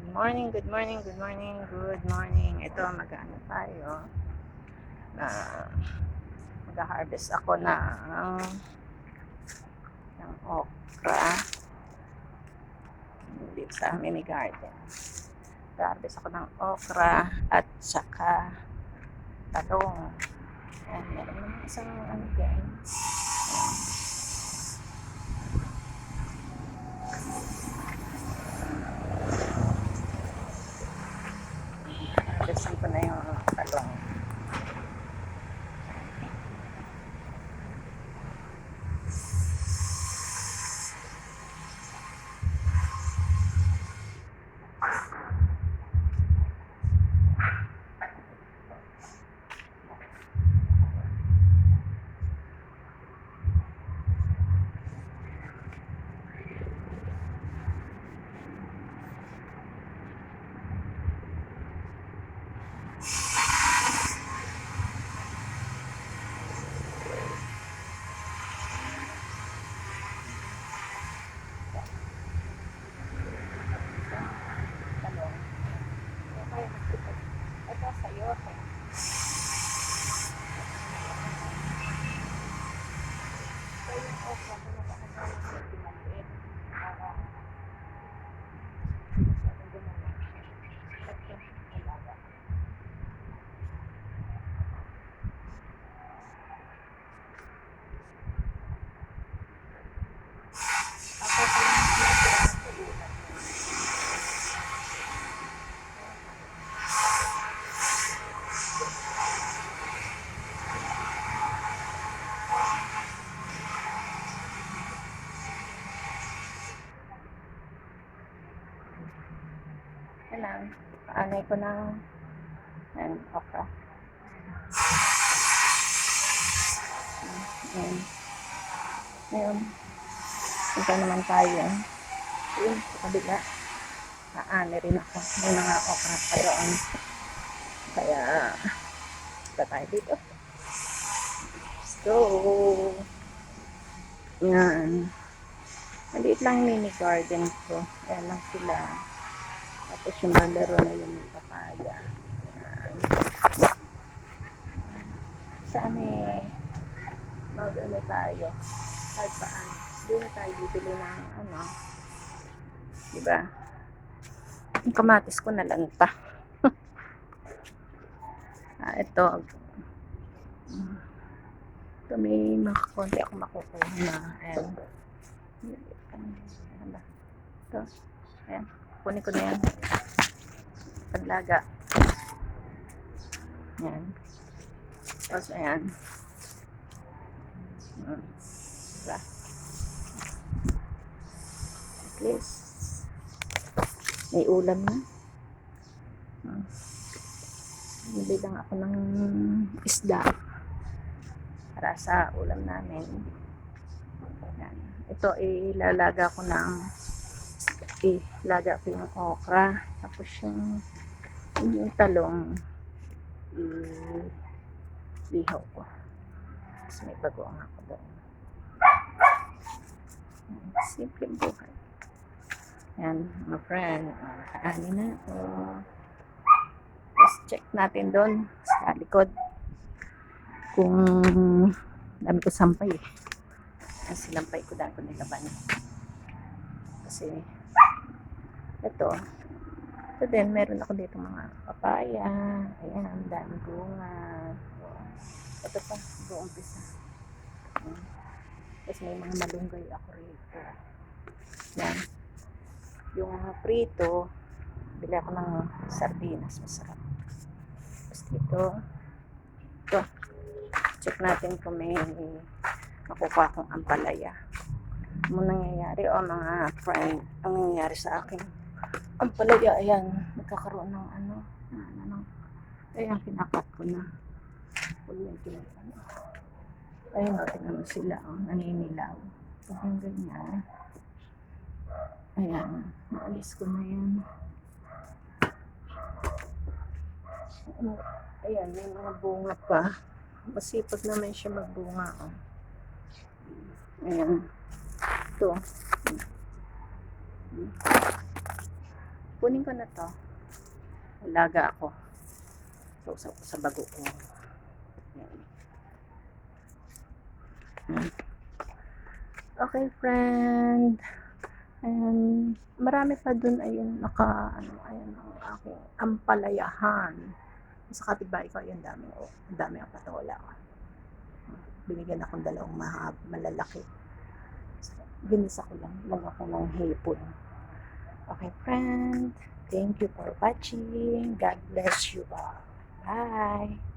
Good morning, good morning, good morning, good morning. Ito, mag-ano tayo. Mag-harvest ako ng okra dito sa mini garden. Mag-harvest ako ng okra at saka talong. Ayan, meron naman isang ano dyan. Harvestin ko na yung talong. Ito sa'yo. Ito yung okra ko na nakagawa ng maliit. Para masyadong gumawa. Ito, alaga. Ako pa yung natira sa ulan. Yan lang. Paanay ko ng okra. Ngayon, punta naman tayo. Yun, sa kabila. Aanay rin ako. May mga okra pa doon. Kaya, punta tayo dito. Let's go! Yan. Maliit lang mini garden ko. Ayan lang sila. Tapos yung malaro na yung papaya. Ayan. Saan mag-ano tayo? Kahit paan. Hindi na tayo bibili ng diba? Yung kamatis ko nalanta. Ito may makakonti ako makukuha na. Ayan. Ito. Ayan. Kunin ko na yan. Panlaga. Ayan. Tapos ayan. Diba? At least may ulam na. Bili lang ako ng isda para sa ulam namin. Ayan. Ito ilalaga ko yung okra, tapos yung talong lihaw ko. Tapos may bagoong ako doon. Simple buhay. Ayan, mga friend, kaani na. Let's check natin doon sa likod kung dami ko sampay. Ang silampay ko dahil ko nilaban. Kasi ito din, meron ako dito mga papaya. Ayan, dami bunga. Ito pa, buong pisa. Tapos may mga malunggay ako rito. Yan. Yung prito, bili ako ng sardinas, masarap. Tapos ito, check natin kung may makukuha akong ampalaya. Ano nangyayari mga friend, ang nangyayari sa akin ampalaya, ayan, nagkakaroon ng ayan, kinakat ko na. Ayun, tingnan mo sila, naninilaw. Pag yung ganyan, ayan, naalis ko na yan. Ayan, may mga bunga pa. Masipag naman siya magbunga. Ayan. Ito. Kunin ko na to. Alaga ako. Sausaw ko sa bago ko. Yan. Okay, friend. And marami pa dun, ayun, ayan ang aking ampalayahan. Sa kapitbahay ko, ayun, ang dami ang patola. Binigyan akong dalawang malalaki. So, ginisa ko lang ako ng hipon. Okay, friend. Thank you for watching. God bless you all. Bye.